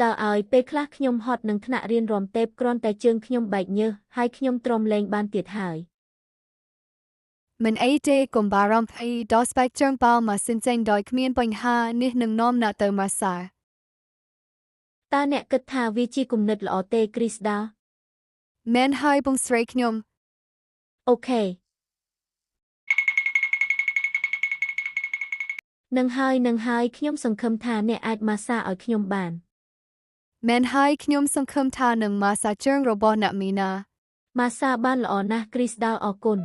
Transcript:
Down ឲ្យពេលខ្លះខ្ញុំហត់នឹងថ្នាក់រៀនរាំទេពគ្រាន់តែជើងខ្ញុំបែកញើសហើយខ្ញុំទ្រាំលេងបានទៀតហើយ មិនអីទេកុំបារម្ភអីដល់ស្បែកជើងបើមកសិនចេញដោយគ្មានបញ្ហានេះនឹងនាំអ្នកទៅម៉ាស្សា តើអ្នកគិតថាវាជាគំនិតល្អទេ Chris Down មែនហើយបងស្រីខ្ញុំ អូខេនឹងហើយខ្ញុំសង្ឃឹមថាអ្នកអាចម៉ាស្សាឲ្យខ្ញុំបាន មែនហើយខ្ញុំសង្ឃឹមថានឹងម៉ាស្សាជើងរបស់អ្នកមីណា ម៉ាស្សាបានល្អណាស់ Chris Down អរគុណ